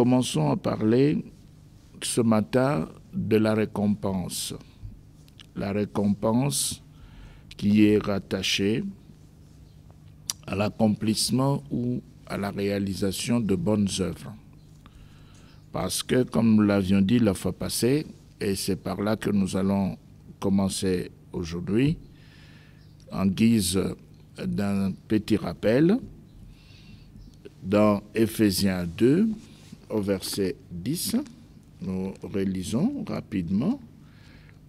commençons à parler ce matin de la récompense. La récompense qui est rattachée à l'accomplissement ou à la réalisation de bonnes œuvres. Parce que, comme nous l'avions dit la fois passée, et c'est par là que nous allons commencer aujourd'hui, en guise d'un petit rappel, dans Éphésiens 2, au verset 10, nous relisons rapidement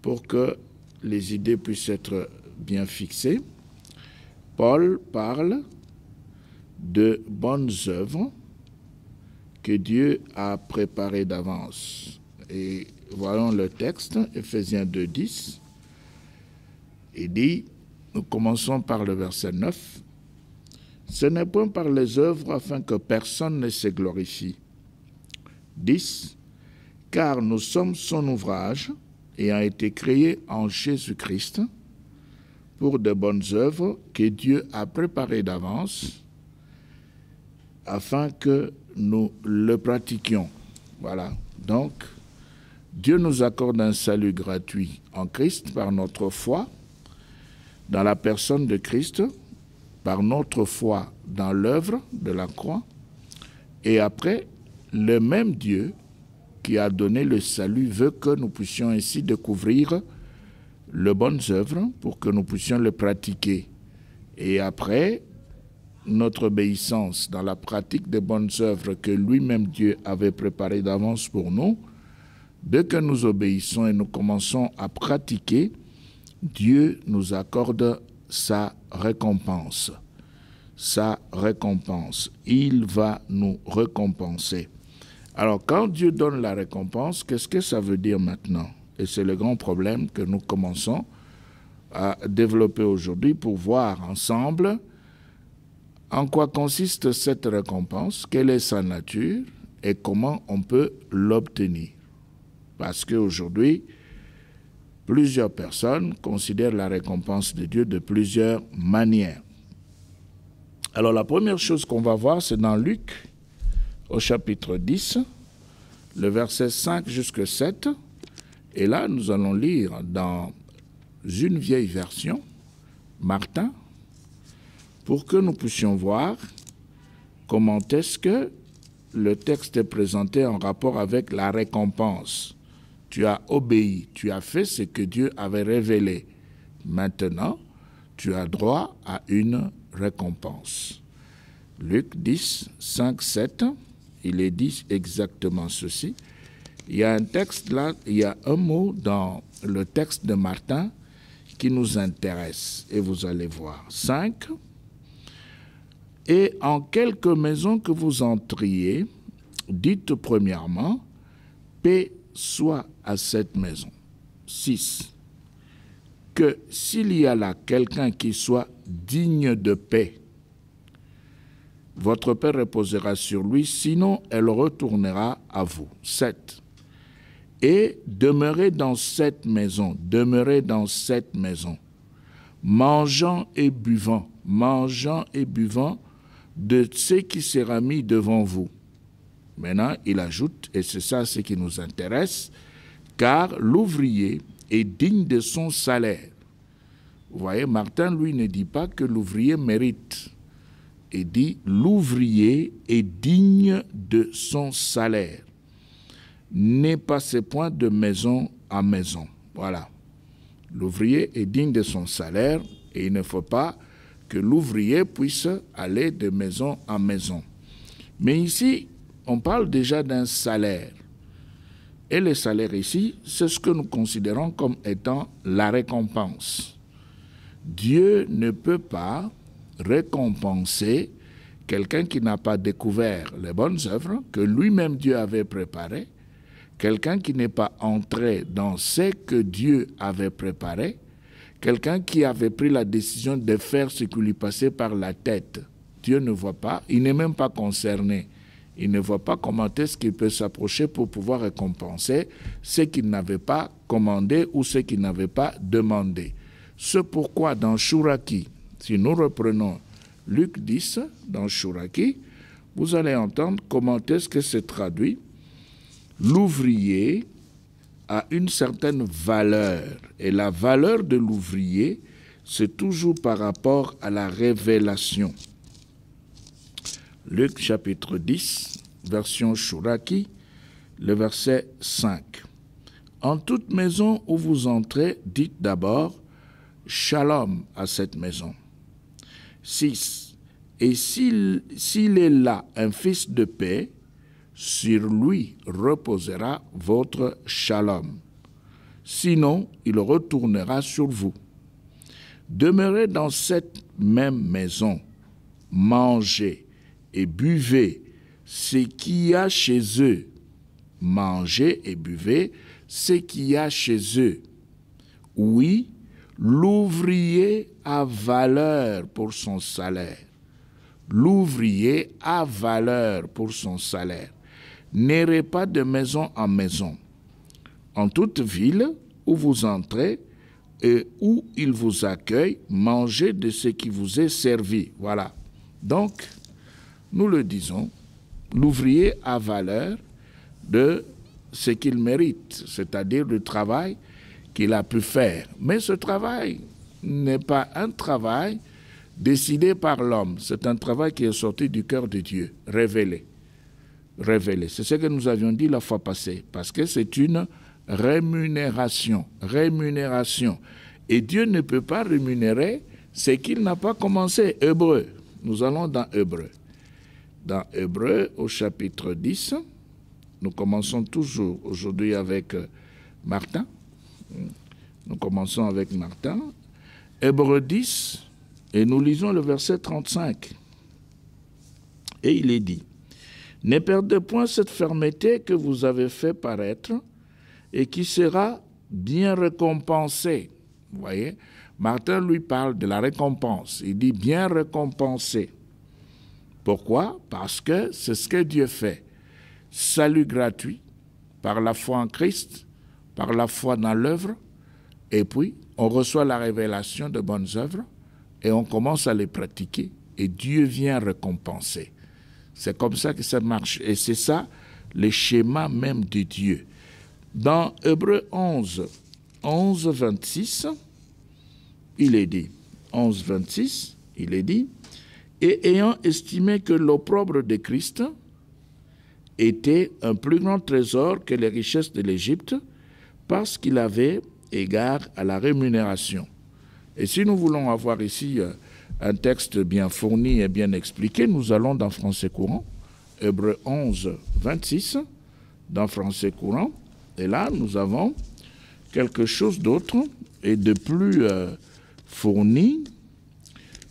pour que les idées puissent être bien fixées. Paul parle de bonnes œuvres que Dieu a préparées d'avance. Et voyons le texte, Éphésiens 2, 10. Il dit, nous commençons par le verset 9. « Ce n'est point par les œuvres afin que personne ne se glorifie. » 10. « Car nous sommes son ouvrage, ayant été créés en Jésus-Christ, pour de bonnes œuvres que Dieu a préparées d'avance, afin que nous le pratiquions. » Voilà. Donc, Dieu nous accorde un salut gratuit en Christ par notre foi, dans la personne de Christ, par notre foi dans l'œuvre de la croix, et après, le même Dieu qui a donné le salut veut que nous puissions ainsi découvrir les bonnes œuvres pour que nous puissions les pratiquer. Et après, notre obéissance dans la pratique des bonnes œuvres que lui-même Dieu avait préparées d'avance pour nous, dès que nous obéissons et nous commençons à pratiquer, Dieu nous accorde sa récompense. Sa récompense. Il va nous récompenser. Alors, quand Dieu donne la récompense, qu'est-ce que ça veut dire maintenant? Et c'est le grand problème que nous commençons à développer aujourd'hui pour voir ensemble en quoi consiste cette récompense, quelle est sa nature et comment on peut l'obtenir. Parce qu'aujourd'hui, plusieurs personnes considèrent la récompense de Dieu de plusieurs manières. Alors la première chose qu'on va voir, c'est dans Luc, au chapitre 10, le verset 5 jusqu'à 7. Et là, nous allons lire dans une vieille version, Martin, pour que nous puissions voir comment est-ce que le texte est présenté en rapport avec la récompense. Tu as obéi, tu as fait ce que Dieu avait révélé. Maintenant, tu as droit à une récompense. Luc 10, 5, 7, il est dit exactement ceci. Il y a un texte là, il y a un mot dans le texte de Martin qui nous intéresse, et vous allez voir. 5. Et en quelque maison que vous entriez, dites premièrement, paix soit à cette maison. 6. Que s'il y a là quelqu'un qui soit digne de paix, votre paix reposera sur lui, sinon elle retournera à vous. 7. Et demeurez dans cette maison, mangeant et buvant de ce qui sera mis devant vous. Maintenant, il ajoute, et c'est ça ce qui nous intéresse, car l'ouvrier est digne de son salaire. Vous voyez, Martin, lui, ne dit pas que l'ouvrier mérite. Il dit, l'ouvrier est digne de son salaire. N'est pas ce point de maison à maison. Voilà. L'ouvrier est digne de son salaire et il ne faut pas que l'ouvrier puisse aller de maison en maison. Mais ici, on parle déjà d'un salaire. Et le salaire ici, c'est ce que nous considérons comme étant la récompense. Dieu ne peut pas récompenser quelqu'un qui n'a pas découvert les bonnes œuvres que lui-même Dieu avait préparées, quelqu'un qui n'est pas entré dans ce que Dieu avait préparé, quelqu'un qui avait pris la décision de faire ce qui lui passait par la tête. Dieu ne voit pas, il n'est même pas concerné. Il ne voit pas comment est-ce qu'il peut s'approcher pour pouvoir récompenser ce qu'il n'avait pas commandé ou ce qu'il n'avait pas demandé. C'est pourquoi dans Chouraki, si nous reprenons Luc 10, dans Chouraki, vous allez entendre comment est-ce que c'est traduit l'ouvrier a une certaine valeur. Et la valeur de l'ouvrier, c'est toujours par rapport à la révélation. Luc chapitre 10, version Chouraki, le verset 5. En toute maison où vous entrez, dites d'abord « Shalom » à cette maison. 6. Et s'il est là un fils de paix, sur lui reposera votre shalom. Sinon, il retournera sur vous. Demeurez dans cette même maison, mangez et buvez ce qu'il y a chez eux. Mangez et buvez ce qu'il y a chez eux. Oui, l'ouvrier a valeur pour son salaire. L'ouvrier a valeur pour son salaire. N'irez pas de maison en maison. En toute ville où vous entrez et où il vous accueille, mangez de ce qui vous est servi. Voilà. Donc, nous le disons, l'ouvrier a valeur de ce qu'il mérite, c'est-à-dire le travail qu'il a pu faire. Mais ce travail n'est pas un travail décidé par l'homme, c'est un travail qui est sorti du cœur de Dieu, révélé. Révélé. C'est ce que nous avions dit la fois passée, parce que c'est une rémunération. Rémunération. Et Dieu ne peut pas rémunérer ce qu'il n'a pas commencé. Hébreu. Nous allons dans Hébreu. Dans Hébreu, au chapitre 10, nous commençons toujours aujourd'hui avec Martin. Nous commençons avec Martin. Hébreu 10, et nous lisons le verset 35. Et il est dit, « Ne perdez point cette fermeté que vous avez fait paraître et qui sera bien récompensée. » Vous voyez, Martin lui parle de la récompense. Il dit « bien récompensée ». Pourquoi? Parce que c'est ce que Dieu fait. Salut gratuit, par la foi en Christ, par la foi dans l'œuvre, et puis on reçoit la révélation de bonnes œuvres et on commence à les pratiquer et Dieu vient récompenser. C'est comme ça que ça marche et c'est ça le schéma même de Dieu. Dans Hébreu 11, 26, il est dit, 11, 26, il est dit, « Et ayant estimé que l'opprobre de Christ était un plus grand trésor que les richesses de l'Égypte, parce qu'il avait égard à la rémunération. » Et si nous voulons avoir ici un texte bien fourni et bien expliqué, nous allons dans Français courant, Hébreu 11, 26, dans Français courant, et là nous avons quelque chose d'autre et de plus fourni.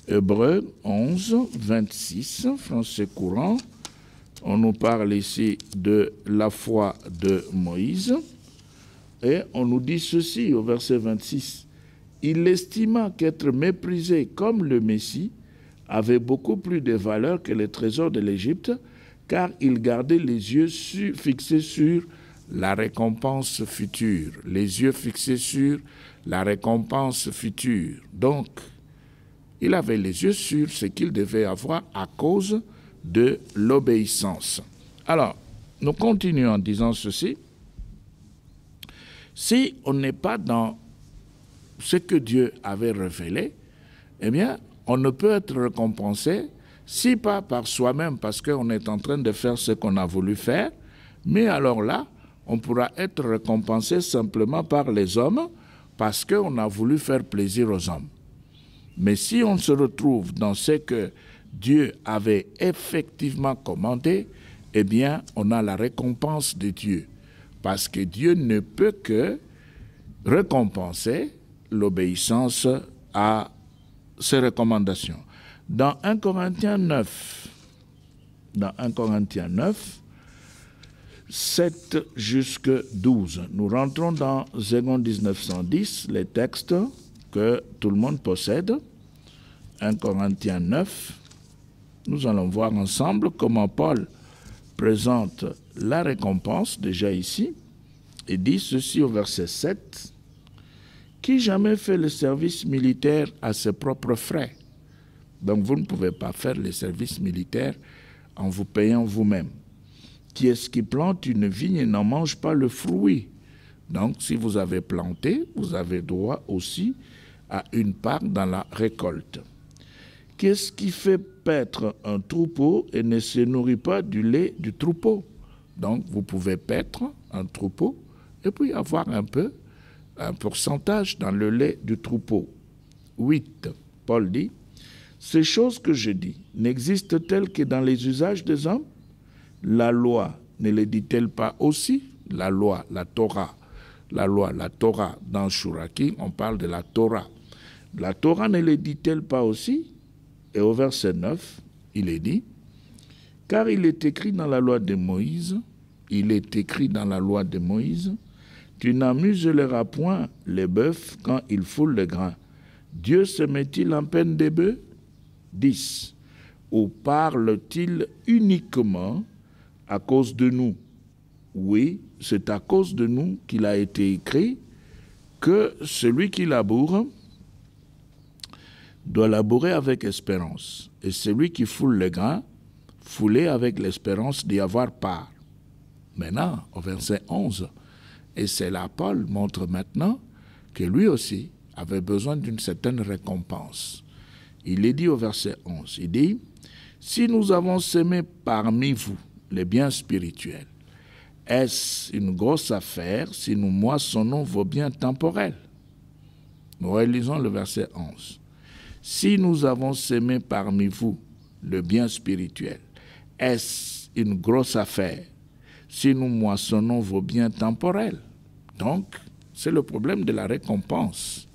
Hébreu 11, 26, Français courant, on nous parle ici de la foi de Moïse, et on nous dit ceci au verset 26. Il estima qu'être méprisé comme le Messie avait beaucoup plus de valeur que les trésors de l'Égypte, car il gardait les yeux fixés sur la récompense future. Les yeux fixés sur la récompense future. Donc, il avait les yeux sur ce qu'il devait avoir à cause de l'obéissance. Alors, nous continuons en disant ceci. Si on n'est pas dans ce que Dieu avait révélé, eh bien, on ne peut être récompensé, si pas par soi-même, parce qu'on est en train de faire ce qu'on a voulu faire, mais alors là, on pourra être récompensé simplement par les hommes, parce qu'on a voulu faire plaisir aux hommes. Mais si on se retrouve dans ce que Dieu avait effectivement commandé, eh bien, on a la récompense de Dieu. Parce que Dieu ne peut que récompenser l'obéissance à ses recommandations. Dans 1 Corinthiens 9, 7 jusque 12, nous rentrons dans Zégon 1910, les textes que tout le monde possède. 1 Corinthiens 9, nous allons voir ensemble comment Paul présente la récompense, déjà ici, et dit ceci au verset 7, « Qui jamais fait le service militaire à ses propres frais ?» Donc vous ne pouvez pas faire le service militaire en vous payant vous-même. Qui est-ce qui plante une vigne et n'en mange pas le fruit? Donc, si vous avez planté, vous avez droit aussi à une part dans la récolte. Qu'est-ce qui fait paître un troupeau et ne se nourrit pas du lait du troupeau? Donc, vous pouvez paître un troupeau et puis avoir un pourcentage dans le lait du troupeau. 8. Paul dit, « Ces choses que je dis n'existent-elles que dans les usages des hommes? La loi ne les dit-elle pas aussi? » La loi, la Torah. La loi, la Torah. Dans Shuraki, on parle de la Torah. La Torah ne les dit-elle pas aussi? Et au verset 9, il est dit, « Car il est écrit dans la loi de Moïse, tu n'amuseras point les bœufs quand ils foulent le grain. Dieu se met-il en peine des bœufs? 10. Ou parle-t-il uniquement à cause de nous? Oui, c'est à cause de nous qu'il a été écrit que celui qui laboure doit labourer avec espérance, et celui qui foule le grain, fouler avec l'espérance d'y avoir part. » Maintenant, au verset 11, et c'est là Paul montre maintenant que lui aussi avait besoin d'une certaine récompense. Il est dit au verset 11, il dit, « Si nous avons semé parmi vous les biens spirituels, est-ce une grosse affaire si nous moissonnons vos biens temporels? » Nous relisons le verset 11. « Si nous avons semé parmi vous le bien spirituel, est-ce une grosse affaire si nous moissonnons vos biens temporels? » Donc, c'est le problème de la récompense,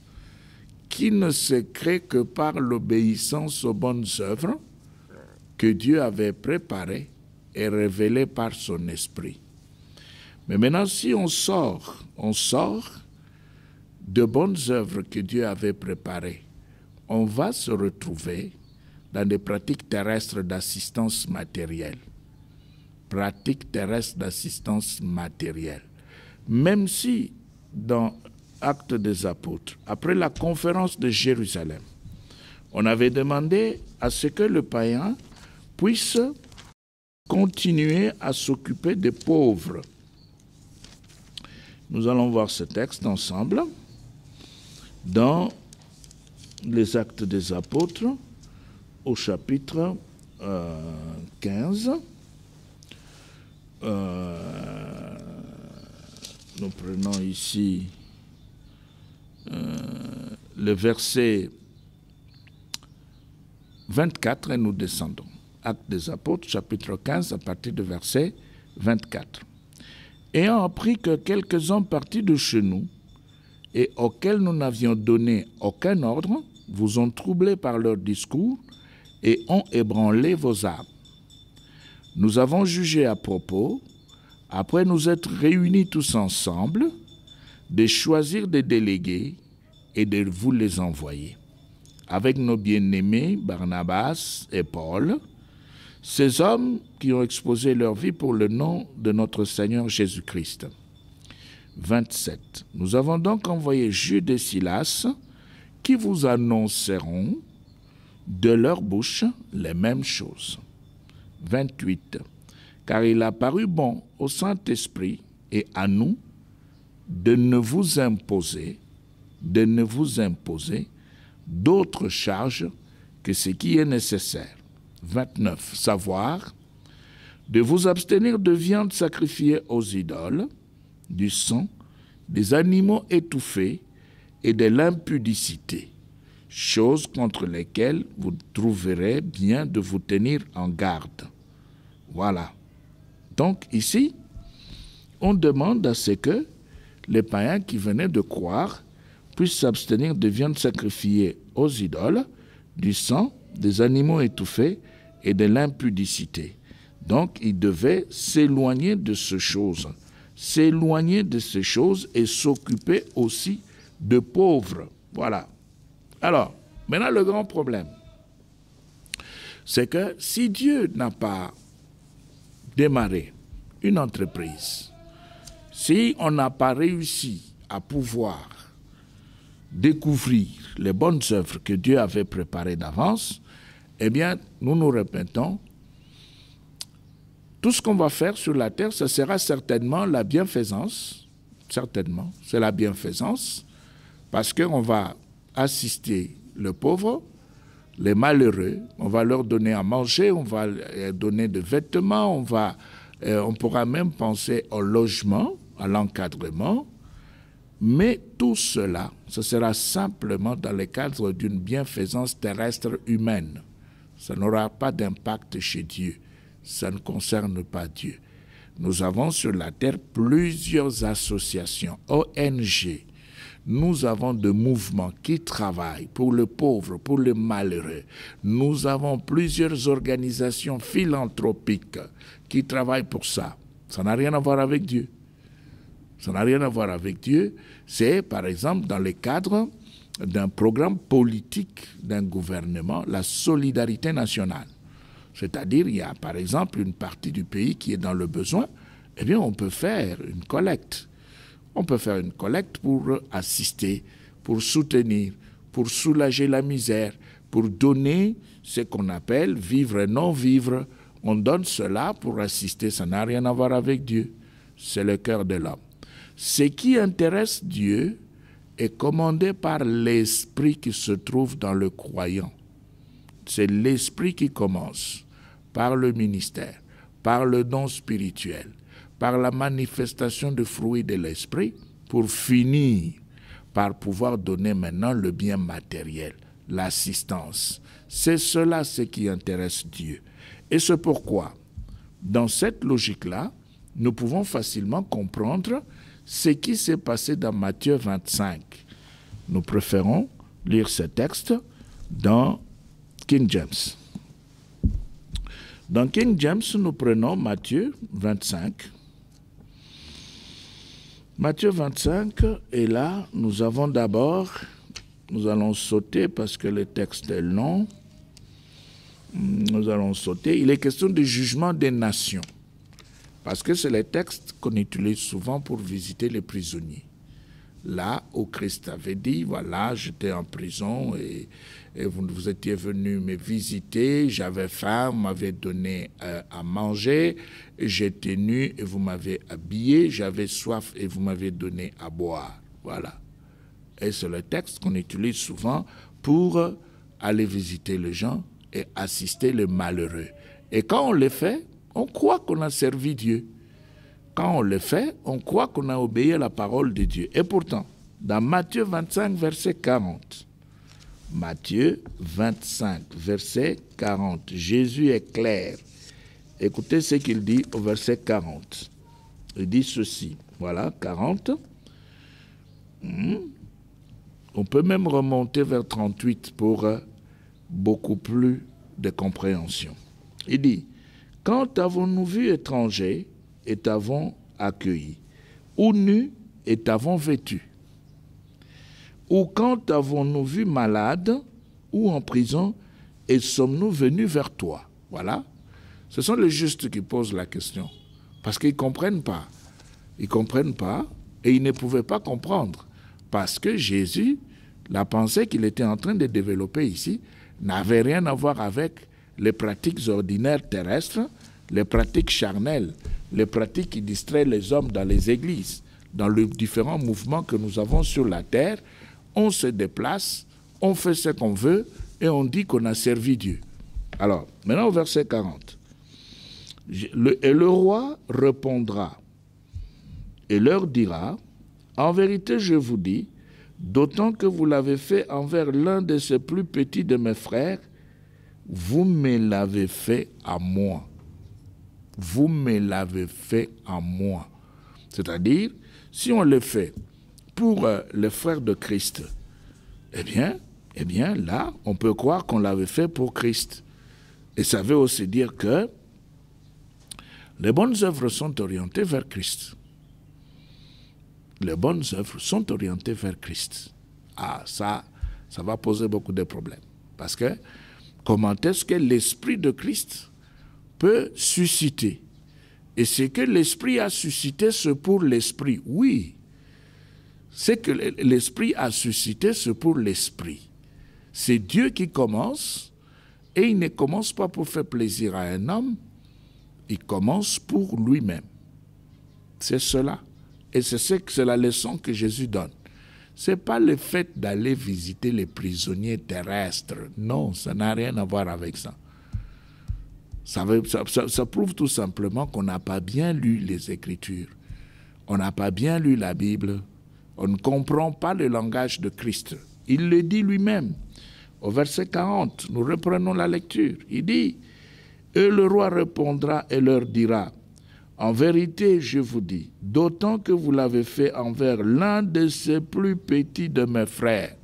qui ne se crée que par l'obéissance aux bonnes œuvres que Dieu avait préparées et révélées par son esprit. Mais maintenant, si on sort de bonnes œuvres que Dieu avait préparées, on va se retrouver dans des pratiques terrestres d'assistance matérielle. Pratiques terrestres d'assistance matérielle. Même si, dans Actes des Apôtres, après la conférence de Jérusalem, on avait demandé à ce que le païen puisse continuer à s'occuper des pauvres. Nous allons voir ce texte ensemble dans les Actes des Apôtres au chapitre 15. Nous prenons ici le verset 24 et nous descendons. Actes des Apôtres, chapitre 15, à partir du verset 24. « Ayant appris que quelques hommes partis de chez nous et auxquels nous n'avions donné aucun ordre, vous ont troublés par leur discours et ont ébranlé vos âmes. Nous avons jugé à propos, après nous être réunis tous ensemble, de choisir des délégués et de vous les envoyer, avec nos bien-aimés Barnabas et Paul, ces hommes qui ont exposé leur vie pour le nom de notre Seigneur Jésus-Christ. 27. Nous avons donc envoyé Jude et Silas, qui vous annonceront de leur bouche les mêmes choses. 28. Car il a paru bon au Saint-Esprit et à nous de ne vous imposer d'autres charges que ce qui est nécessaire. 29. Savoir de vous abstenir de viande sacrifiée aux idoles, du sang, des animaux étouffés et de l'impudicité, choses contre lesquelles vous trouverez bien de vous tenir en garde. Voilà. Donc ici, on demande à ce que les païens qui venaient de croire puissent s'abstenir de viande sacrifiée aux idoles, du sang, des animaux étouffés et de l'impudicité. Donc, ils devaient s'éloigner de ces choses. S'éloigner de ces choses et s'occuper aussi de pauvres. Voilà. Alors, maintenant, le grand problème, c'est que si Dieu n'a pas démarré une entreprise, si on n'a pas réussi à pouvoir découvrir les bonnes œuvres que Dieu avait préparées d'avance, eh bien, nous nous répétons, Tout ce qu'on va faire sur la terre, ce sera certainement la bienfaisance. Certainement, c'est la bienfaisance, parce qu'on va assister le pauvre, les malheureux, on va leur donner à manger, on va leur donner des vêtements, on pourra même penser au logement, à l'encadrement, mais tout cela, ce sera simplement dans le cadre d'une bienfaisance terrestre humaine. Ça n'aura pas d'impact chez Dieu, ça ne concerne pas Dieu. Nous avons sur la terre plusieurs associations, ONG. Nous avons des mouvements qui travaillent pour le pauvre, pour le malheureux. Nous avons plusieurs organisations philanthropiques qui travaillent pour ça. Ça n'a rien à voir avec Dieu. Ça n'a rien à voir avec Dieu. C'est, par exemple, dans le cadre d'un programme politique d'un gouvernement, la solidarité nationale. C'est-à-dire, il y a, par exemple, une partie du pays qui est dans le besoin, eh bien, on peut faire une collecte. On peut faire une collecte pour assister, pour soutenir, pour soulager la misère, pour donner ce qu'on appelle vivre et non vivre. On donne cela pour assister, ça n'a rien à voir avec Dieu. C'est le cœur de l'homme. Ce qui intéresse Dieu est commandé par l'esprit qui se trouve dans le croyant. C'est l'esprit qui commence par le ministère, par le don spirituel, par la manifestation des fruits de l'esprit, pour finir par pouvoir donner maintenant le bien matériel, l'assistance. C'est cela ce qui intéresse Dieu. Et c'est pourquoi, dans cette logique-là, nous pouvons facilement comprendre ce qui s'est passé dans Matthieu 25. Nous préférons lire ce texte dans King James. Dans King James, nous prenons Matthieu 25. Matthieu 25, et là, nous avons d'abord, nous allons sauter parce que le texte est long. Nous allons sauter. Il est question du jugement des nations. Parce que c'est le texte qu'on utilise souvent pour visiter les prisonniers. Là où Christ avait dit, voilà, j'étais en prison et vous étiez venu me visiter, j'avais faim, vous m'avez donné à manger, j'étais nu et vous m'avez habillé, j'avais soif et vous m'avez donné à boire. Voilà. Et c'est le texte qu'on utilise souvent pour aller visiter les gens et assister les malheureux. Et quand on le fait, on croit qu'on a servi Dieu. Quand on le fait, on croit qu'on a obéi à la parole de Dieu. Et pourtant, dans Matthieu 25, verset 40, Matthieu 25, verset 40, Jésus est clair. Écoutez ce qu'il dit au verset 40. Il dit ceci, voilà, 40. On peut même remonter vers 38 pour beaucoup plus de compréhension. Il dit, « Quand avons-nous vu étranger et t'avons accueilli, ou nu et t'avons vêtu? Ou quand avons-nous vu malade ou en prison et sommes-nous venus vers toi ?» Voilà. Ce sont les justes qui posent la question. Parce qu'ils ne comprennent pas. Ils ne comprennent pas et ils ne pouvaient pas comprendre. Parce que Jésus, la pensée qu'il était en train de développer ici, n'avait rien à voir avec les pratiques ordinaires terrestres, les pratiques charnelles, les pratiques qui distraient les hommes dans les églises, dans les différents mouvements que nous avons sur la terre. On se déplace, on fait ce qu'on veut et on dit qu'on a servi Dieu. Alors, maintenant au verset 40. Et le roi répondra et leur dira, « En vérité, je vous dis, d'autant que vous l'avez fait envers l'un de ces plus petits de mes frères, vous me l'avez fait à moi. » Vous me l'avez fait à moi. C'est-à-dire, si on le fait pour les frères de Christ, eh bien, là, on peut croire qu'on l'avait fait pour Christ. Et ça veut aussi dire que les bonnes œuvres sont orientées vers Christ. Les bonnes œuvres sont orientées vers Christ. Ah, ça va poser beaucoup de problèmes. Parce que, comment est-ce que l'Esprit de Christ peut susciter? Et ce que l'Esprit a suscité, c'est pour l'Esprit. Oui, ce que l'Esprit a suscité, c'est pour l'Esprit. C'est Dieu qui commence, et il ne commence pas pour faire plaisir à un homme, il commence pour lui-même. C'est cela. Et c'est la leçon que Jésus donne. Ce n'est pas le fait d'aller visiter les prisonniers terrestres. Non, ça n'a rien à voir avec ça. Ça prouve tout simplement qu'on n'a pas bien lu les Écritures. On n'a pas bien lu la Bible. On ne comprend pas le langage de Christ. Il le dit lui-même. Au verset 40, nous reprenons la lecture. Il dit, « Et le roi répondra et leur dira, « En vérité, je vous dis, d'autant que vous l'avez fait envers l'un de ces plus petits de mes frères,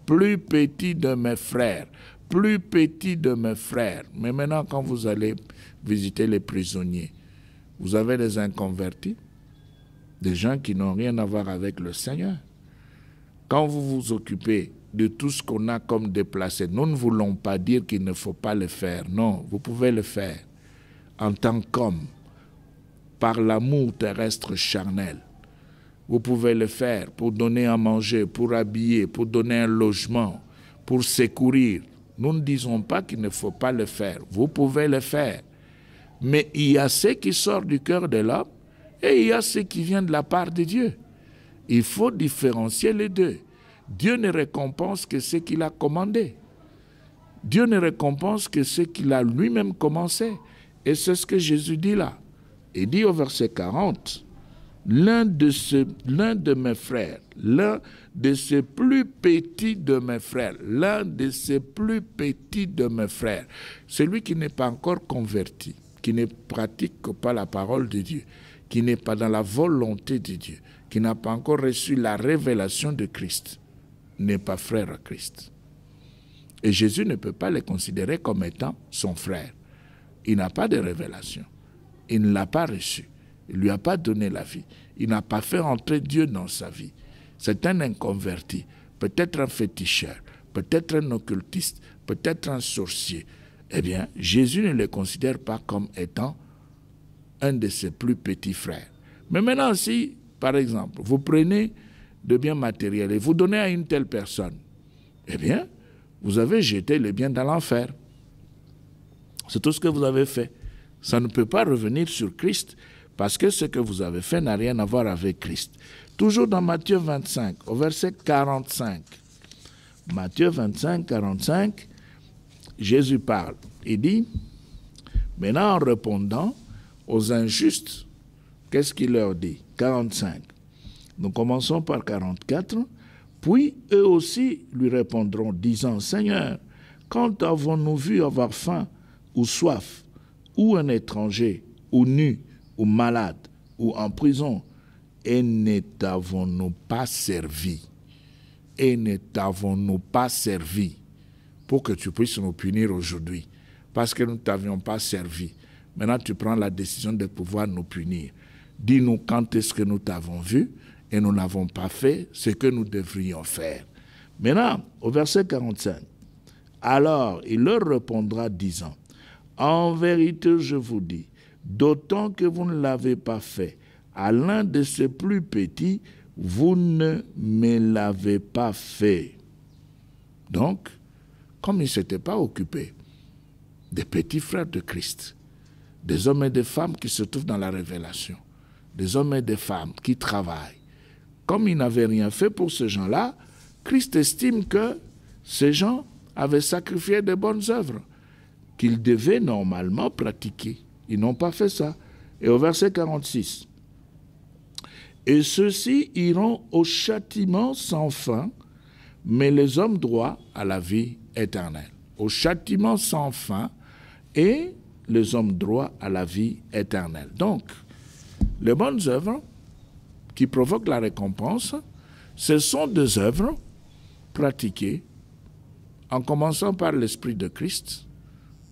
plus petits de mes frères, plus petits de mes frères. » Mais maintenant, quand vous allez visiter les prisonniers, vous avez des inconvertis, des gens qui n'ont rien à voir avec le Seigneur. Quand vous vous occupez de tout ce qu'on a comme déplacé, nous ne voulons pas dire qu'il ne faut pas le faire. Non, vous pouvez le faire en tant qu'homme, par l'amour terrestre charnel. Vous pouvez le faire pour donner à manger, pour habiller, pour donner un logement, pour secourir. Nous ne disons pas qu'il ne faut pas le faire. Vous pouvez le faire. Mais il y a ce qui sort du cœur de l'homme et il y a ce qui vient de la part de Dieu. Il faut différencier les deux. Dieu ne récompense que ce qu'il a commandé. Dieu ne récompense que ce qu'il a lui-même commencé. Et c'est ce que Jésus dit là. Il dit au verset 40, « L'un de mes frères, l'un de ces plus petits de mes frères, l'un de ces plus petits de mes frères, celui qui n'est pas encore converti, qui ne pratique pas la parole de Dieu, qui n'est pas dans la volonté de Dieu, qui n'a pas encore reçu la révélation de Christ, n'est pas frère à Christ. » Et Jésus ne peut pas le considérer comme étant son frère. Il n'a pas de révélation. Il ne l'a pas reçu. Il ne lui a pas donné la vie. Il n'a pas fait entrer Dieu dans sa vie. C'est un inconverti, peut-être un féticheur, peut-être un occultiste, peut-être un sorcier. Eh bien, Jésus ne le considère pas comme étant un de ses plus petits frères. Mais maintenant, si, par exemple, vous prenez de biens matériels et vous donnez à une telle personne, eh bien, vous avez jeté les biens dans l'enfer. C'est tout ce que vous avez fait. Ça ne peut pas revenir sur Christ parce que ce que vous avez fait n'a rien à voir avec Christ. Toujours dans Matthieu 25, au verset 45. Matthieu 25, 45, Jésus parle. Il dit, maintenant en répondant aux injustes, qu'est-ce qu'il leur dit? 45. Nous commençons par 44. Puis eux aussi lui répondront, disant, « Seigneur, quand avons-nous vu avoir faim ou soif, ou un étranger, ou nu, ou malade, ou en prison, et ne t'avons-nous pas servi? Et ne t'avons-nous pas servi pour que tu puisses nous punir aujourd'hui? Parce que nous ne t'avions pas servi. Maintenant, tu prends la décision de pouvoir nous punir. Dis-nous quand est-ce que nous t'avons vu et nous n'avons pas fait ce que nous devrions faire. » Maintenant, au verset 45, « Alors il leur répondra disant, « En vérité, je vous dis, d'autant que vous ne l'avez pas fait à l'un de ces plus petits, vous ne me l'avez pas fait. » Donc, comme il ne s'était pas occupé des petits frères de Christ, des hommes et des femmes qui se trouvent dans la révélation, des hommes et des femmes qui travaillent, comme il n'avait rien fait pour ces gens-là, Christ estime que ces gens avaient sacrifié de bonnes œuvres qu'ils devaient normalement pratiquer. Ils n'ont pas fait ça. Et au verset 46, « Et ceux-ci iront au châtiment sans fin, mais les hommes droits à la vie éternelle. » Au châtiment sans fin et les hommes droits à la vie éternelle. Donc, les bonnes œuvres qui provoquent la récompense, ce sont des œuvres pratiquées en commençant par l'Esprit de Christ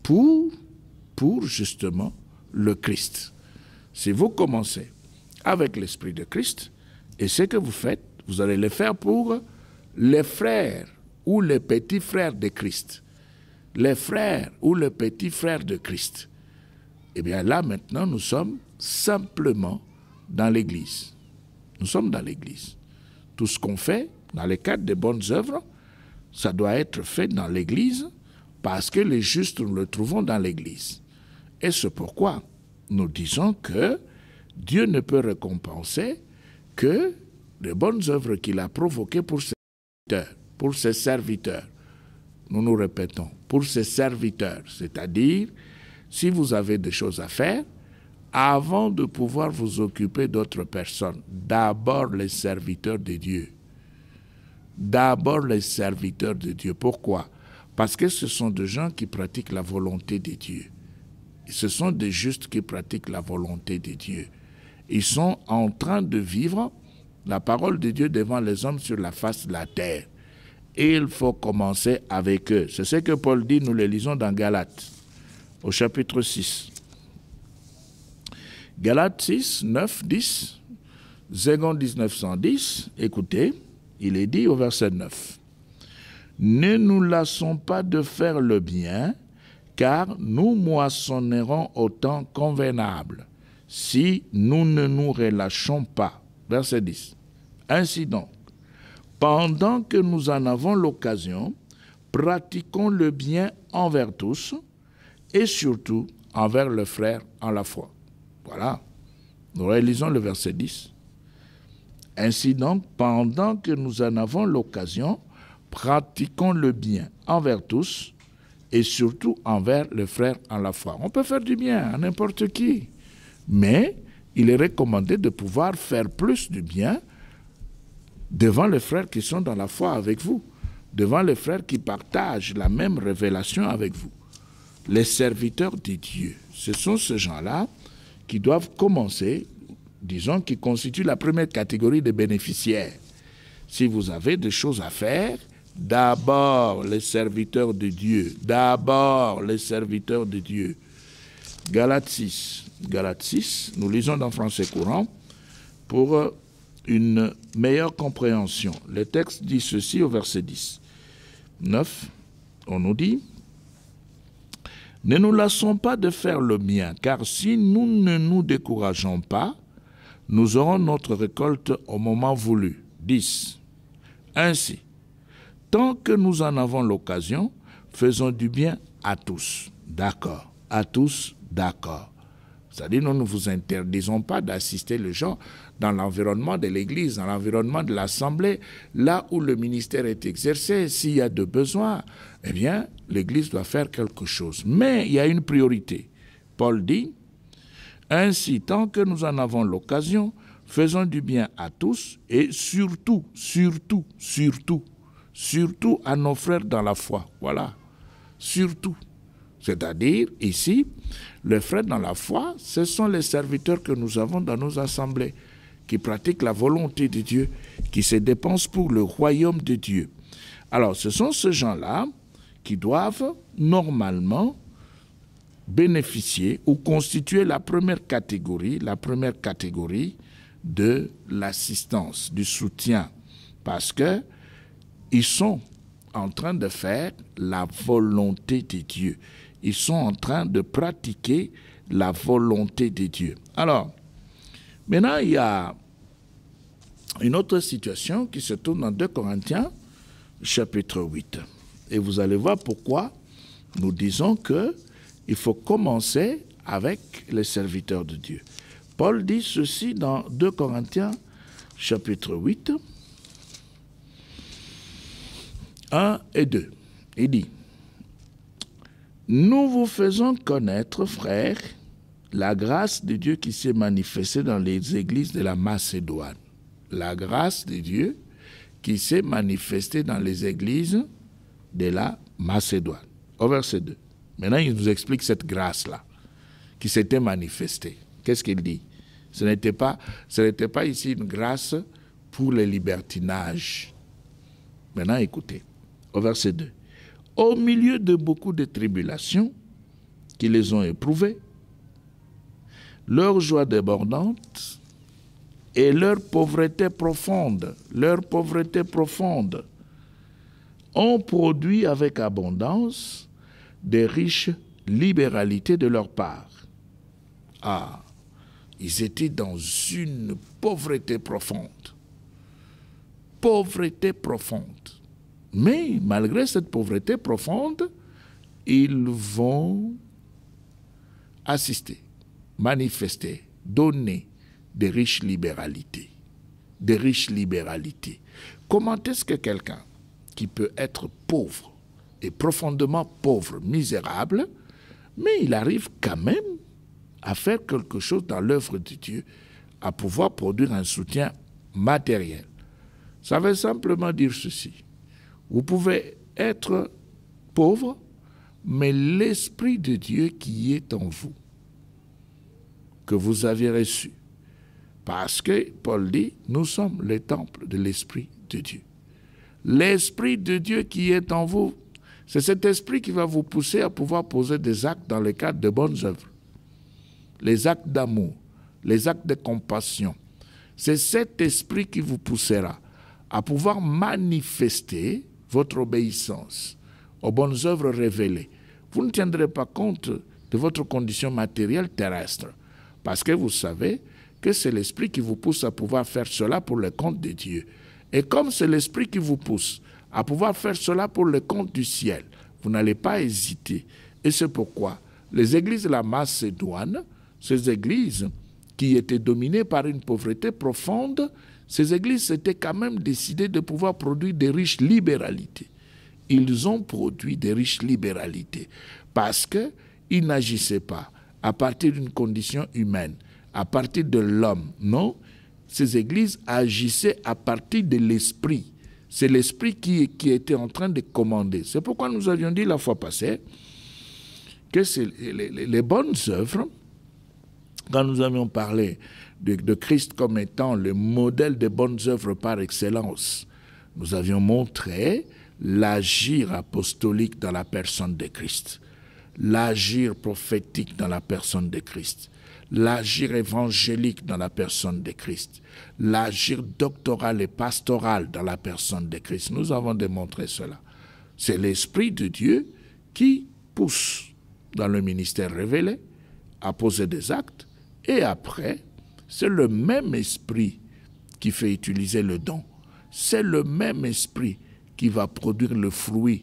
pour justement le Christ. Si vous commencez avec l'Esprit de Christ, et ce que vous faites, vous allez le faire pour les frères ou les petits frères de Christ. Les frères ou les petits frères de Christ. Eh bien là, maintenant, nous sommes simplement dans l'Église. Nous sommes dans l'Église. Tout ce qu'on fait, dans le cadre des bonnes œuvres, ça doit être fait dans l'Église parce que les justes, nous le trouvons dans l'Église. Et c'est pourquoi nous disons que Dieu ne peut récompenser que les bonnes œuvres qu'il a provoquées pour ses serviteurs. Nous nous répétons, pour ses serviteurs, c'est-à-dire, si vous avez des choses à faire, avant de pouvoir vous occuper d'autres personnes, d'abord les serviteurs de Dieu. D'abord les serviteurs de Dieu. Pourquoi? Parce que ce sont des gens qui pratiquent la volonté de Dieu. Ce sont des justes qui pratiquent la volonté de Dieu. Ils sont en train de vivre la parole de Dieu devant les hommes sur la face de la terre. Et il faut commencer avec eux. C'est ce que Paul dit, nous le lisons dans Galates, au chapitre 6. Galates 6, 9, 10, 2 1910, écoutez, il est dit au verset 9. Ne nous lassons pas de faire le bien, car nous moissonnerons au temps convenable, si nous ne nous relâchons pas. Verset 10. Ainsi donc, pendant que nous en avons l'occasion, pratiquons le bien envers tous, et surtout envers le frère en la foi. Voilà. Nous relisons le verset 10. Ainsi donc, pendant que nous en avons l'occasion, pratiquons le bien envers tous et surtout envers le frère en la foi. On peut faire du bien à n'importe qui, mais il est recommandé de pouvoir faire plus du bien devant les frères qui sont dans la foi avec vous, devant les frères qui partagent la même révélation avec vous. Les serviteurs de Dieu, ce sont ces gens-là qui doivent commencer, disons, qui constituent la première catégorie de bénéficiaires. Si vous avez des choses à faire, d'abord les serviteurs de Dieu, d'abord les serviteurs de Dieu. Galates 6, nous lisons dans français courant pour une meilleure compréhension. Le texte dit ceci au verset 10. 9, on nous dit: ne nous lassons pas de faire le bien, car si nous ne nous décourageons pas, nous aurons notre récolte au moment voulu. 10. Ainsi, tant que nous en avons l'occasion, faisons du bien à tous. D'accord. À tous, d'accord. C'est-à-dire, nous ne vous interdisons pas d'assister les gens dans l'environnement de l'Église, dans l'environnement de l'Assemblée, là où le ministère est exercé. S'il y a de besoins, eh bien, l'Église doit faire quelque chose. Mais il y a une priorité. Paul dit: ainsi, tant que nous en avons l'occasion, faisons du bien à tous et surtout à nos frères dans la foi. Voilà. Surtout. C'est-à-dire, ici, les frères dans la foi, ce sont les serviteurs que nous avons dans nos assemblées, qui pratiquent la volonté de Dieu, qui se dépensent pour le royaume de Dieu. Alors, ce sont ces gens-là qui doivent normalement bénéficier ou constituer la première catégorie de l'assistance, du soutien, parce que ils sont en train de faire la volonté de Dieu. Ils sont en train de pratiquer la volonté de Dieu. Alors, maintenant, il y a une autre situation qui se trouve dans 2 Corinthiens, chapitre 8. Et vous allez voir pourquoi nous disons qu'il faut commencer avec les serviteurs de Dieu. Paul dit ceci dans 2 Corinthiens, chapitre 8, 1 et 2. Il dit: nous vous faisons connaître, frères, la grâce de Dieu qui s'est manifestée dans les églises de la Macédoine. La grâce de Dieu qui s'est manifestée dans les églises de la Macédoine. Au verset 2. Maintenant, il nous explique cette grâce-là qui s'était manifestée. Qu'est-ce qu'il dit? Ce n'était pas ici une grâce pour le libertinage. Maintenant, écoutez. Au verset 2. Au milieu de beaucoup de tribulations qui les ont éprouvées, leur joie débordante et leur pauvreté profonde ont produit avec abondance des riches libéralités de leur part. Ah, ils étaient dans une pauvreté profonde. Pauvreté profonde. Mais malgré cette pauvreté profonde, ils vont assister. manifester, donner des riches libéralités. Des riches libéralités. Comment est-ce que quelqu'un qui peut être pauvre et profondément pauvre, misérable, mais il arrive quand même à faire quelque chose dans l'œuvre de Dieu, à pouvoir produire un soutien matériel? Ça veut simplement dire ceci. Vous pouvez être pauvre, mais l'Esprit de Dieu qui est en vous, que vous avez reçu. Parce que Paul dit, nous sommes les temples de l'Esprit de Dieu. L'Esprit de Dieu qui est en vous, c'est cet esprit qui va vous pousser à pouvoir poser des actes dans le cadre de bonnes œuvres. Les actes d'amour, les actes de compassion. C'est cet esprit qui vous poussera à pouvoir manifester votre obéissance aux bonnes œuvres révélées. Vous ne tiendrez pas compte de votre condition matérielle terrestre, parce que vous savez que c'est l'esprit qui vous pousse à pouvoir faire cela pour le compte de Dieu. Et comme c'est l'esprit qui vous pousse à pouvoir faire cela pour le compte du ciel, vous n'allez pas hésiter. Et c'est pourquoi les églises de la Macédoine, ces églises qui étaient dominées par une pauvreté profonde, ces églises s'étaient quand même décidées de pouvoir produire des riches libéralités. Ils ont produit des riches libéralités parce qu'ils n'agissaient pas à partir d'une condition humaine, à partir de l'homme. Non, ces églises agissaient à partir de l'esprit. C'est l'esprit qui était en train de commander. C'est pourquoi nous avions dit la fois passée que les bonnes œuvres, quand nous avions parlé de Christ comme étant le modèle des bonnes œuvres par excellence, nous avions montré l'agir apostolique dans la personne de Christ, l'agir prophétique dans la personne de Christ, l'agir évangélique dans la personne de Christ, l'agir doctoral et pastoral dans la personne de Christ. Nous avons démontré cela. C'est l'Esprit de Dieu qui pousse dans le ministère révélé à poser des actes, et après, c'est le même esprit qui fait utiliser le don. C'est le même esprit qui va produire le fruit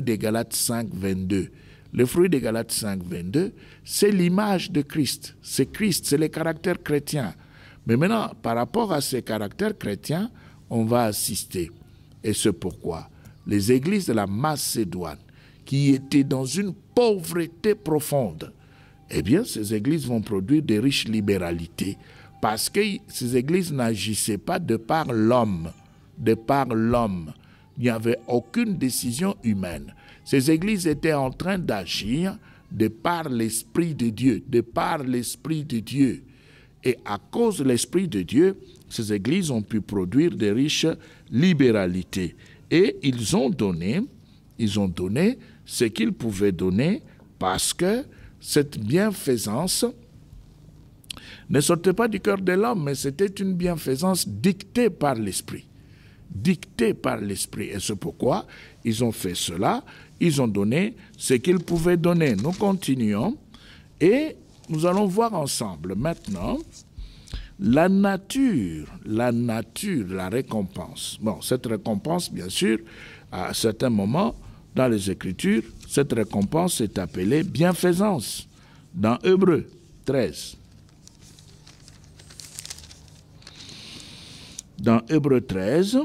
des Galates 5, 22. Le fruit des Galates 5, 22, c'est l'image de Christ. C'est Christ, c'est le caractère chrétien. Mais maintenant, par rapport à ces caractères chrétiens, on va assister. Et c'est pourquoi les églises de la Macédoine, qui étaient dans une pauvreté profonde, eh bien, ces églises vont produire des riches libéralités. Parce que ces églises n'agissaient pas de par l'homme. De par l'homme. Il n'y avait aucune décision humaine. Ces églises étaient en train d'agir de par l'Esprit de Dieu. De par l'Esprit de Dieu. Et à cause de l'Esprit de Dieu, ces églises ont pu produire des riches libéralités. Et ils ont donné ce qu'ils pouvaient donner parce que cette bienfaisance ne sortait pas du cœur de l'homme, mais c'était une bienfaisance dictée par l'Esprit. Dictée par l'Esprit. Et c'est pourquoi ils ont fait cela. Ils ont donné ce qu'ils pouvaient donner. Nous continuons et nous allons voir ensemble maintenant la nature, la récompense. Bon, cette récompense, bien sûr, à certains moments, dans les Écritures, cette récompense est appelée bienfaisance. Dans Hébreux 13. Dans Hébreux 13,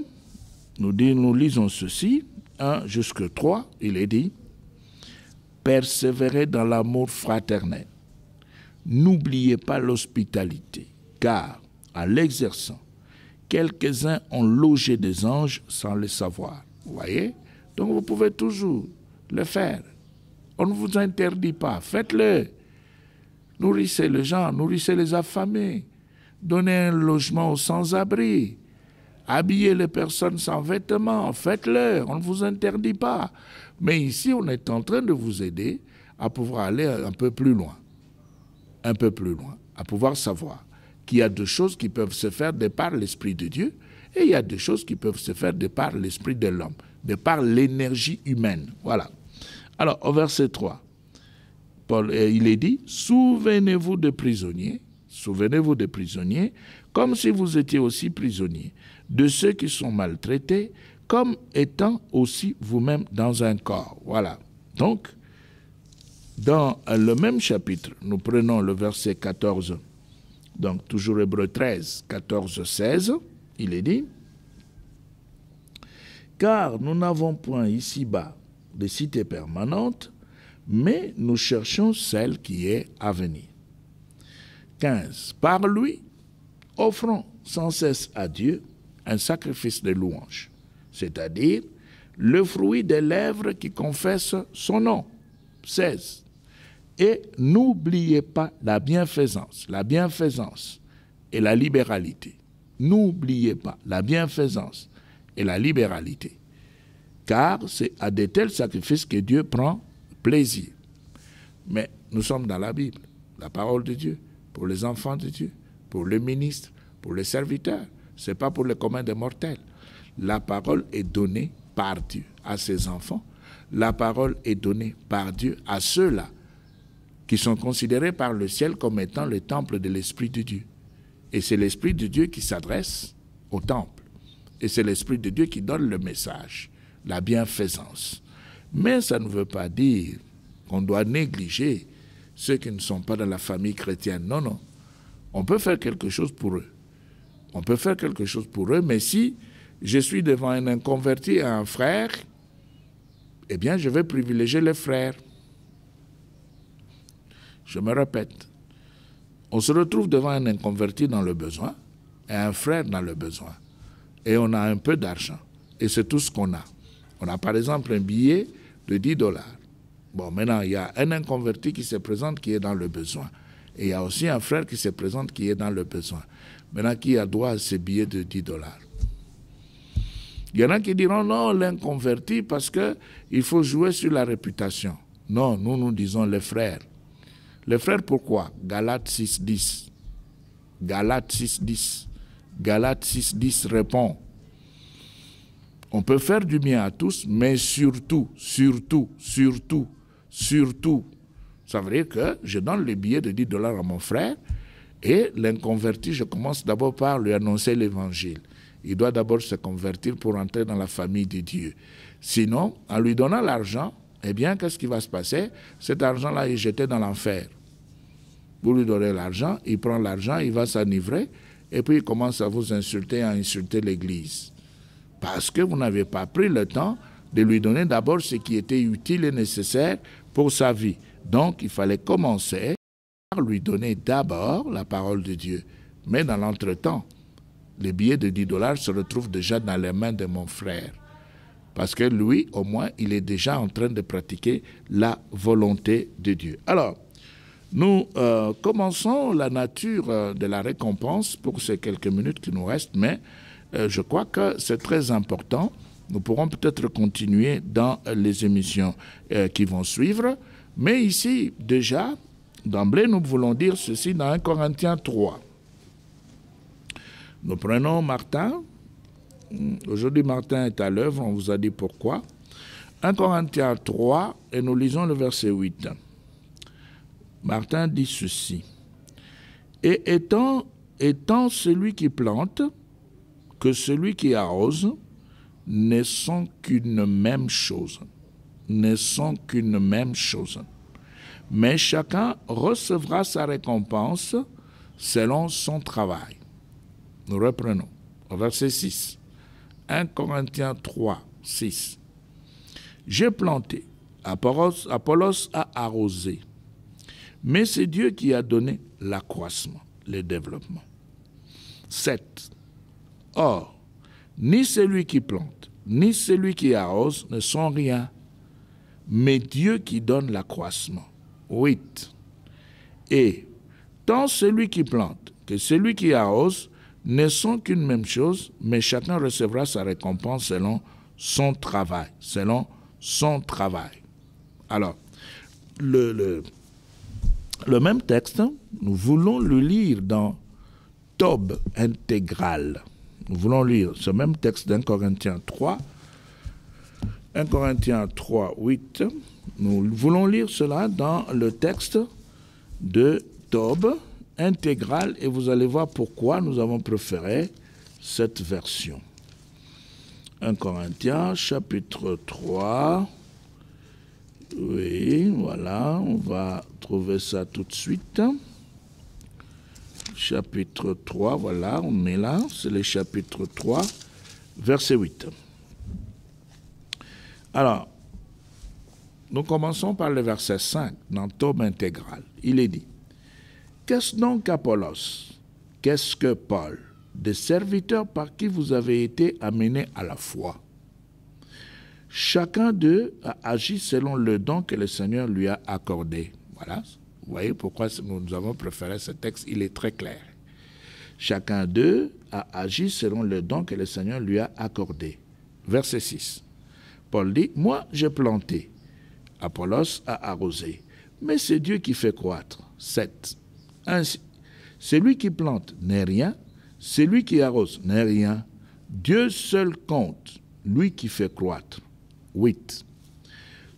nous lisons ceci, 1 jusqu'à 3, il est dit, « Persévérez dans l'amour fraternel. N'oubliez pas l'hospitalité, car, en l'exerçant, quelques-uns ont logé des anges sans le savoir. » Vous voyez? Donc vous pouvez toujours le faire. On ne vous interdit pas, faites-le. Nourrissez les gens, nourrissez les affamés, donnez un logement aux sans-abri, habillez les personnes sans vêtements, faites-le, on ne vous interdit pas. Mais ici, on est en train de vous aider à pouvoir aller un peu plus loin, à pouvoir savoir qu'il y a deux choses qui peuvent se faire de par l'Esprit de Dieu et il y a deux choses qui peuvent se faire de par l'Esprit de l'homme, de par l'énergie humaine. Voilà. Alors, au verset 3, Paul, il est dit, souvenez-vous des prisonniers, comme si vous étiez aussi prisonniers, de ceux qui sont maltraités, comme étant aussi vous-même dans un corps. Voilà. Donc, dans le même chapitre, nous prenons le verset 14, donc toujours Hébreux 13, 14, 16, il est dit, « Car nous n'avons point ici-bas de cité permanente, mais nous cherchons celle qui est à venir. » 15. « Par lui, offrons sans cesse à Dieu un sacrifice de louange, c'est-à-dire le fruit des lèvres qui confessent son nom. » 16. « Et n'oubliez pas la bienfaisance et la libéralité. » N'oubliez pas la bienfaisance et la libéralité, car c'est à de tels sacrifices que Dieu prend plaisir. Mais nous sommes dans la Bible, la parole de Dieu, pour les enfants de Dieu, pour les ministres, pour les serviteurs. Ce n'est pas pour les communs des mortels. La parole est donnée par Dieu à ses enfants. La parole est donnée par Dieu à ceux-là qui sont considérés par le ciel comme étant le temple de l'Esprit de Dieu. Et c'est l'Esprit de Dieu qui s'adresse au temple. Et c'est l'Esprit de Dieu qui donne le message, la bienfaisance. Mais ça ne veut pas dire qu'on doit négliger ceux qui ne sont pas dans la famille chrétienne. Non, non. On peut faire quelque chose pour eux. On peut faire quelque chose pour eux, mais si je suis devant un inconverti et un frère, eh bien, je vais privilégier les frères. Je me répète. On se retrouve devant un inconverti dans le besoin et un frère dans le besoin. Et on a un peu d'argent. Et c'est tout ce qu'on a. On a par exemple un billet de 10 $. Bon, maintenant, il y a un inconverti qui se présente qui est dans le besoin. Et il y a aussi un frère qui se présente qui est dans le besoin. Maintenant, qui a droit à ce billet de 10 $? Il y en a qui diront non, l'inconverti, parce qu'il faut jouer sur la réputation. Non, nous disons les frères. Les frères, pourquoi? Galates 6.10. Galates 6.10. Galates 6.10 répond. On peut faire du bien à tous, mais surtout, ça veut dire que je donne le billet de 10 $ à mon frère et l'inconverti, je commence d'abord par lui annoncer l'évangile. Il doit d'abord se convertir pour entrer dans la famille de Dieu. Sinon, en lui donnant l'argent, eh bien, qu'est-ce qui va se passer? Cet argent-là est jeté dans l'enfer. Vous lui donnez l'argent, il prend l'argent, il va s'enivrer, et puis il commence à vous insulter, à insulter l'Église. Parce que vous n'avez pas pris le temps de lui donner d'abord ce qui était utile et nécessaire pour sa vie. Donc, il fallait commencer par lui donner d'abord la parole de Dieu. Mais dans l'entretemps, les billets de 10 $ se retrouvent déjà dans les mains de mon frère. Parce que lui, au moins, il est déjà en train de pratiquer la volonté de Dieu. Alors, nous commençons la nature de la récompense pour ces quelques minutes qui nous restent, mais je crois que c'est très important. Nous pourrons peut-être continuer dans les émissions qui vont suivre. Mais ici, déjà, d'emblée, nous voulons dire ceci dans 1 Corinthiens 3. Nous prenons Martin. Aujourd'hui, Martin est à l'œuvre, on vous a dit pourquoi. 1 Corinthiens 3, et nous lisons le verset 8. Martin dit ceci. « Et étant celui qui plante que celui qui arrose ne sont qu'une même chose. Ne sont qu'une même chose. Mais chacun recevra sa récompense selon son travail. » Nous reprenons au verset 6. 1 Corinthiens 3, 6. « J'ai planté, Apollos a arrosé, mais c'est Dieu qui a donné l'accroissement, le développement. » 7. « Or, ni celui qui plante, ni celui qui arrose ne sont rien, mais Dieu qui donne l'accroissement. » 8. « Et tant celui qui plante que celui qui arrose ne sont qu'une même chose, mais chacun recevra sa récompense selon son travail. Selon son travail. » Alors, le même texte, nous voulons le lire dans Tob intégral. Nous voulons lire ce même texte d'Un Corinthiens 3. 1 Corinthiens 3, 8. Nous voulons lire cela dans le texte de Tob intégral et vous allez voir pourquoi nous avons préféré cette version. 1 Corinthiens chapitre 3, Oui, voilà, on va trouver ça tout de suite. Chapitre 3, voilà, on est là, c'est le chapitre 3, verset 8. Alors, nous commençons par le verset 5, dans Tome intégral. Il est dit, « Qu'est-ce donc Apollos? Qu'est-ce que Paul? Des serviteurs par qui vous avez été amenés à la foi. Chacun d'eux a agi selon le don que le Seigneur lui a accordé. » Voilà, vous voyez pourquoi nous avons préféré ce texte, il est très clair. Chacun d'eux a agi selon le don que le Seigneur lui a accordé. Verset 6. Paul dit, « Moi, j'ai planté. Apollos a arrosé. Mais c'est Dieu qui fait croître. » 7. Ainsi, celui qui plante n'est rien, celui qui arrose n'est rien. Dieu seul compte, lui qui fait croître. 8.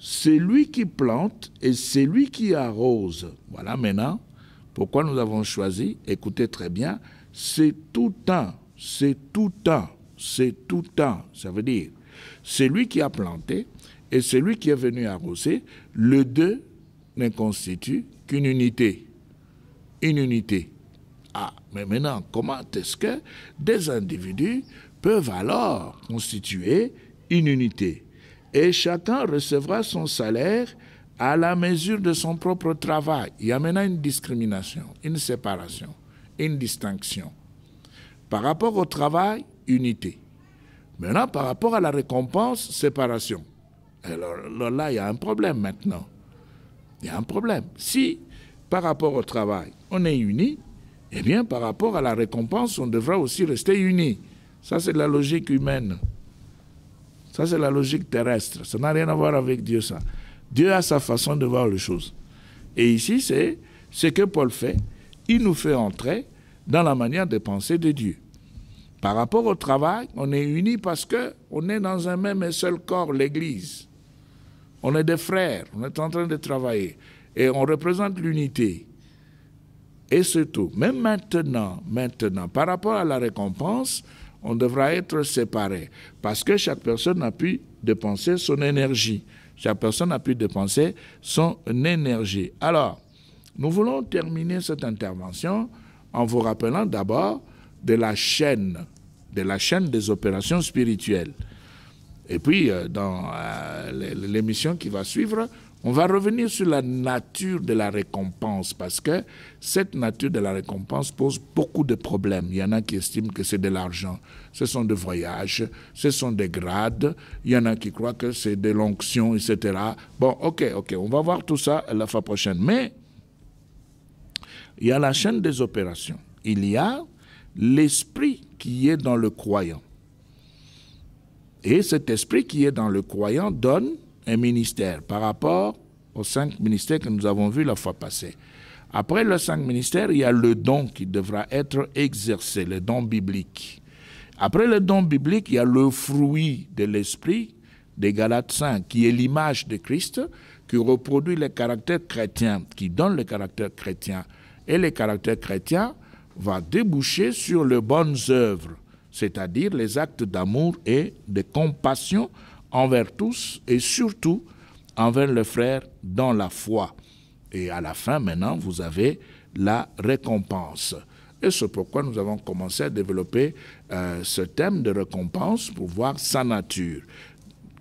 C'est lui qui plante et c'est lui qui arrose. Voilà maintenant pourquoi nous avons choisi, écoutez très bien, c'est tout temps, c'est tout temps, c'est tout temps. Ça veut dire, c'est lui qui a planté et c'est lui qui est venu arroser. Le deux ne constitue qu'une unité. Une unité. Ah, mais maintenant, comment est-ce que des individus peuvent alors constituer une unité? Et chacun recevra son salaire à la mesure de son propre travail. Il y a maintenant une discrimination, une séparation, une distinction. Par rapport au travail, unité. Maintenant, par rapport à la récompense, séparation. Alors là, il y a un problème maintenant. Il y a un problème. Si, par rapport au travail, on est unis, eh bien, par rapport à la récompense, on devra aussi rester unis. Ça, c'est la logique humaine. Ça, c'est la logique terrestre. Ça n'a rien à voir avec Dieu, ça. Dieu a sa façon de voir les choses. Et ici, c'est ce que Paul fait. Il nous fait entrer dans la manière de penser de Dieu. Par rapport au travail, on est unis parce qu'on est dans un même et seul corps, l'Église. On est des frères, on est en train de travailler. Et on représente l'unité. Et surtout, même maintenant, par rapport à la récompense, on devra être séparés. Parce que chaque personne a pu dépenser son énergie. Chaque personne a pu dépenser son énergie. Alors, nous voulons terminer cette intervention en vous rappelant d'abord de la chaîne des opérations spirituelles. Et puis, dans l'émission qui va suivre, on va revenir sur la nature de la récompense, parce que cette nature de la récompense pose beaucoup de problèmes. Il y en a qui estiment que c'est de l'argent, ce sont des voyages, ce sont des grades, il y en a qui croient que c'est de l'onction, etc. Bon, ok, on va voir tout ça la fois prochaine. Mais il y a la chaîne des opérations. Il y a l'esprit qui est dans le croyant. Et cet esprit qui est dans le croyant donne un ministère par rapport aux 5 ministères que nous avons vus la fois passée. Après les 5 ministères, il y a le don qui devra être exercé, le don biblique. Après le don biblique, il y a le fruit de l'esprit des Galates 5, qui est l'image de Christ, qui reproduit le caractère chrétien, qui donne le caractère chrétien. Et le caractère chrétien va déboucher sur les bonnes œuvres, c'est-à-dire les actes d'amour et de compassion envers tous et surtout envers les frères dans la foi. Et à la fin, maintenant, vous avez la récompense. Et c'est pourquoi nous avons commencé à développer ce thème de récompense pour voir sa nature.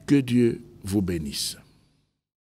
Que Dieu vous bénisse.